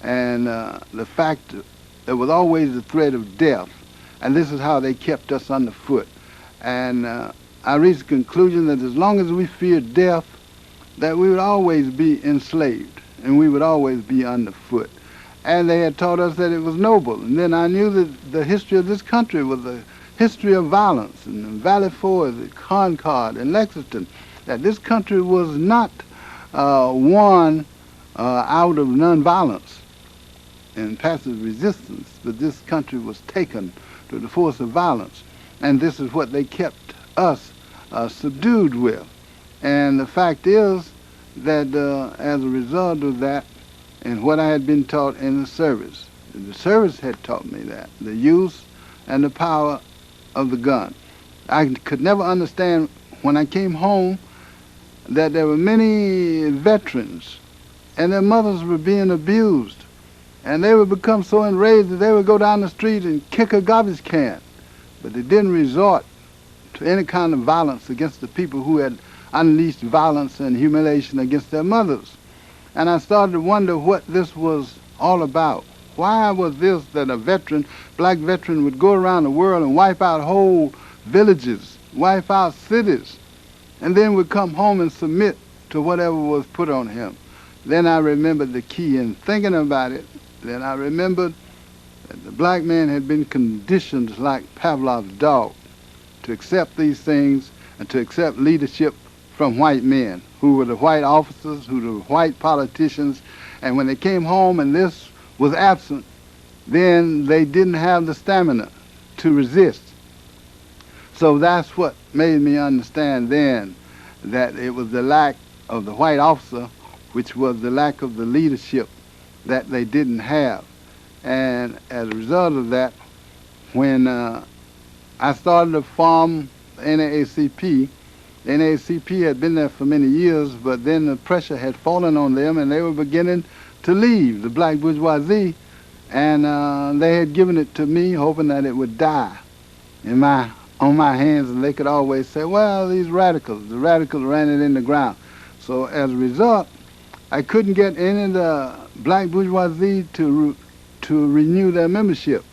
And the fact there was always the threat of death, and this is how they kept us underfoot. And I reached the conclusion that as long as we feared death, that we would always be enslaved, and we would always be underfoot. And they had taught us that it was noble. And then I knew that the history of this country was a history of violence, and in Valley Forge, Concord, and Lexington, that this country was not won out of nonviolence and passive resistance, but this country was taken to the force of violence. And this is what they kept us subdued with. And the fact is that as a result of that, and what I had been taught in the service had taught me that, the use and the power of the gun. I could never understand when I came home that there were many veterans and their mothers were being abused, and they would become so enraged that they would go down the street and kick a garbage can. But they didn't resort to any kind of violence against the people who had unleashed violence and humiliation against their mothers. And I started to wonder what this was all about. Why was this that a veteran, black veteran, would go around the world and wipe out whole villages, wipe out cities, and then would come home and submit to whatever was put on him? Then I remembered the key. In thinking about it, then I remembered that the black man had been conditioned like Pavlov's dog to accept these things and to accept leadership from white men, who were the white officers, who were the white politicians. And when they came home and this was absent, then they didn't have the stamina to resist. So that's what made me understand then that it was the lack of the white officer, which was the lack of the leadership that they didn't have. And as a result of that, when I started to form the NAACP, the NAACP had been there for many years, but then the pressure had fallen on them and they were beginning to leave the black bourgeoisie, and they had given it to me hoping that it would die on my hands, and they could always say, well, the radicals ran it in the ground. So as a result, I couldn't get any of the black bourgeoisie to renew their membership.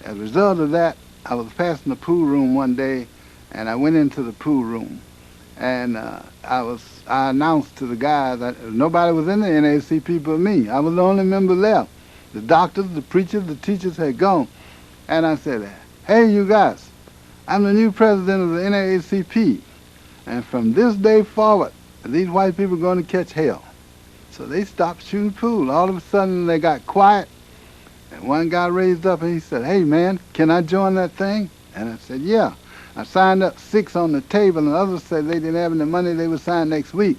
As a result of that, I was passing the pool room one day, and I went into the pool room, and I announced to the guys that nobody was in the NAACP but me. I was the only member left. The doctors, the preachers, the teachers had gone. And I said, hey, you guys, I'm the new president of the NAACP. And from this day forward, these white people are going to catch hell. So they stopped shooting pool. All of a sudden, they got quiet. And one guy raised up and he said, hey, man, can I join that thing? And I said, yeah. I signed up 6 on the table, and others said they didn't have any money, they would sign next week.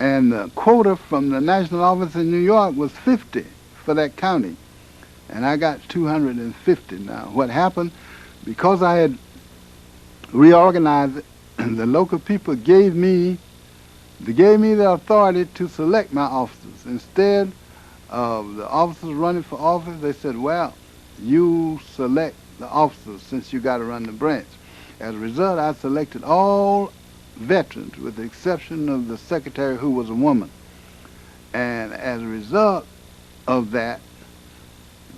And the quota from the national office in New York was 50 for that county. And I got 250. Now, what happened, because I had reorganized it, the local people gave me the authority to select my officers. Instead of the officers running for office, they said, well, you select the officers since you got to run the branch. As a result, I selected all veterans with the exception of the secretary, who was a woman. And as a result of that,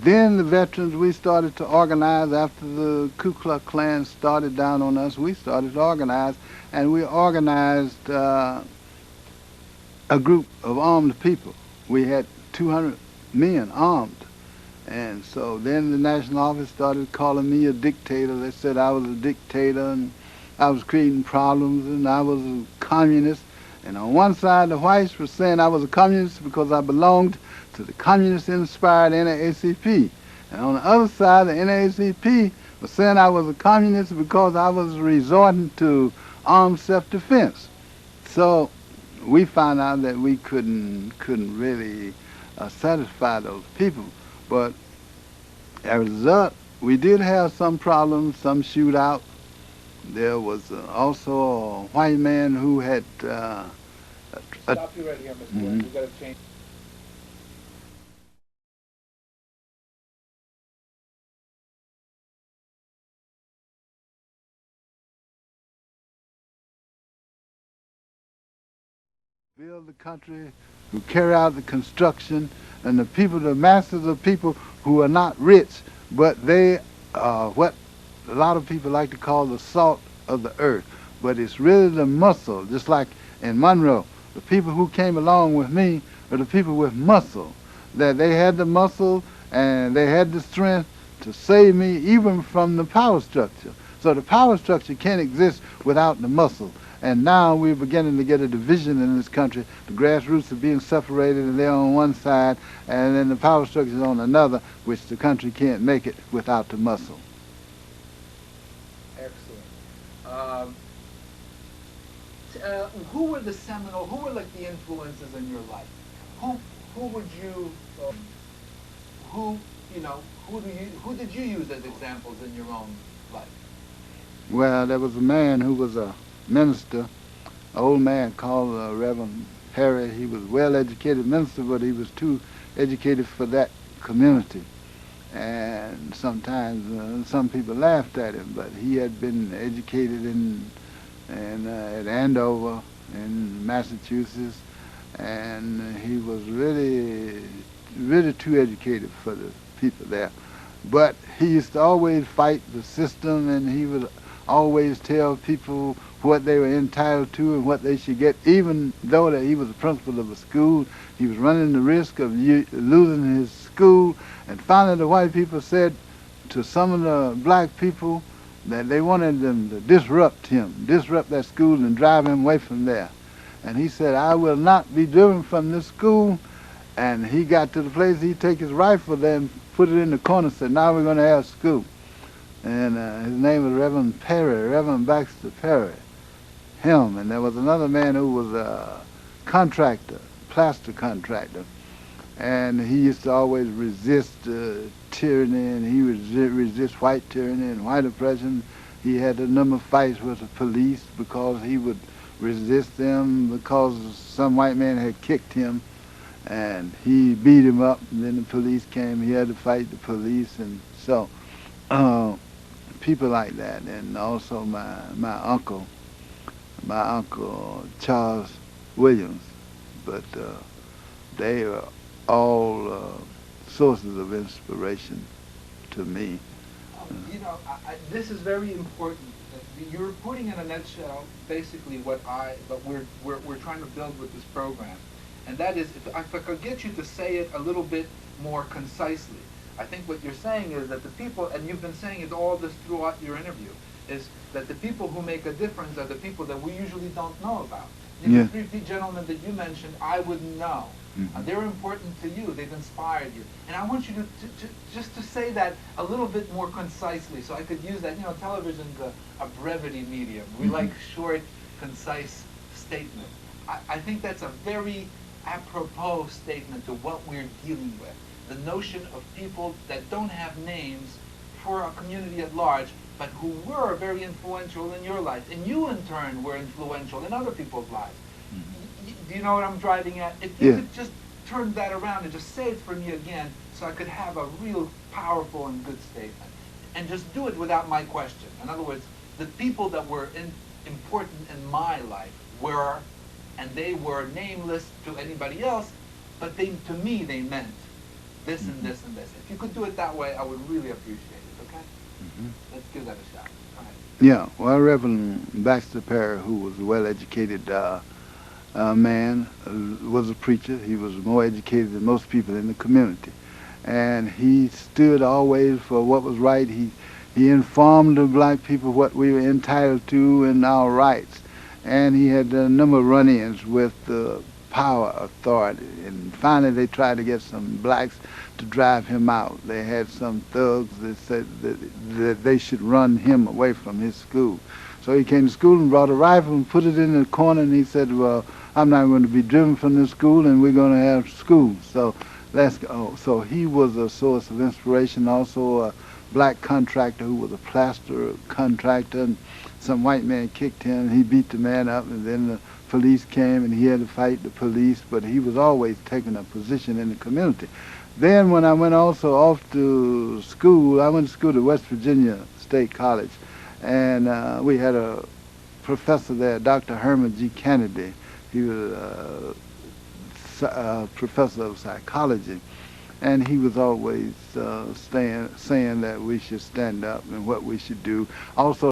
then the veterans, we started to organize. After the Ku Klux Klan started down on us, we started to organize, and we organized a group of armed people. We had 200 men armed. And so then the national office started calling me a dictator. They said I was a dictator and I was creating problems and I was a communist. And on one side, the whites were saying I was a communist because I belonged to the communist-inspired NAACP. And on the other side, the NAACP was saying I was a communist because I was resorting to armed self-defense. So we found out that we couldn't really satisfy those people. But as a result, we did have some problems, some shootouts. There was also a white man who had... Stop you right here, Mr. Williams. We've got to change. Build the country, who carry out the construction And the masses are people who are not rich, but they are what a lot of people like to call the salt of the earth. But it's really the muscle, just like in Monroe. The people who came along with me are the people with muscle, that they had the muscle and they had the strength to save me even from the power structure. So the power structure can't exist without the muscle. And now we're beginning to get a division in this country. The grassroots are being separated, and they're on one side, and then the power structure is on another, which the country can't make it without the muscle. Excellent. Who were the seminal, who were like the influences in your life? Who would you, who did you use as examples in your own life? Well, there was a man who was a minister, an old man called Reverend Perry. He was a well-educated minister, but he was too educated for that community. And sometimes some people laughed at him, but he had been educated at Andover in Massachusetts, and he was really too educated for the people there. But he used to always fight the system, and he would always tell people what they were entitled to and what they should get. Even though that he was the principal of a school, he was running the risk of losing his school. And finally the white people said to some of the black people that they wanted them to disrupt that school and drive him away from there. And he said, I will not be driven from this school. And he got to the place, he'd take his rifle there and put it in the corner and said, now we're going to have school. And his name was Reverend Perry, Reverend Baxter Perry, him. And there was another man who was a contractor, plaster contractor. And he used to always resist tyranny, and he would resist white tyranny and white oppression. He had a number of fights with the police because he would resist them because some white man had kicked him, and he beat him up, and then the police came. He had to fight the police, and so people like that. And also my uncle Charles Williams, but they were all sources of inspiration to me. This is very important. You're putting in a nutshell basically what we're trying to build with this program, and that is, if I could get you to say it a little bit more concisely. I think what you're saying is that the people, and you've been saying it all this throughout your interview, is that the people who make a difference are the people that we usually don't know about. The three gentlemen that you mentioned, I wouldn't know. They're important to you. They've inspired you. And I want you to just to say that a little bit more concisely, so I could use that. Television's a brevity medium. We like short, concise statements. I think that's a very apropos statement to what we're dealing with. The notion of people that don't have names for a community at large, but who were very influential in your life. And you, in turn, were influential in other people's lives. Do you know what I'm driving at? If you could just turn that around and just say it for me again, so I could have a real powerful and good statement. And just do it without my question. In other words, the people that were important in my life were, and they were nameless to anybody else, but to me they meant this and this and this. If you could do it that way, I would really appreciate it, okay? Let's give that a shot. Go ahead. Yeah, well, Reverend Baxter Perry, who was a well-educated man, was a preacher. He was more educated than most people in the community. And he stood always for what was right. He informed the black people what we were entitled to and our rights. And he had a number of run-ins with the power authority. And finally they tried to get some blacks to drive him out. They had some thugs that said that they should run him away from his school. So he came to school and brought a rifle and put it in the corner, and he said, well, I'm not going to be driven from this school, and we're going to have school. So let's go. So he was a source of inspiration. Also a black contractor who was a plaster contractor, and some white man kicked him. He beat the man up, and then the police came, and he had to fight the police, but he was always taking a position in the community. Then when I went also off to school, I went to school at West Virginia State College, and we had a professor there, Dr. Herman G. Kennedy. He was professor of psychology, and he was always saying that we should stand up and what we should do. Also,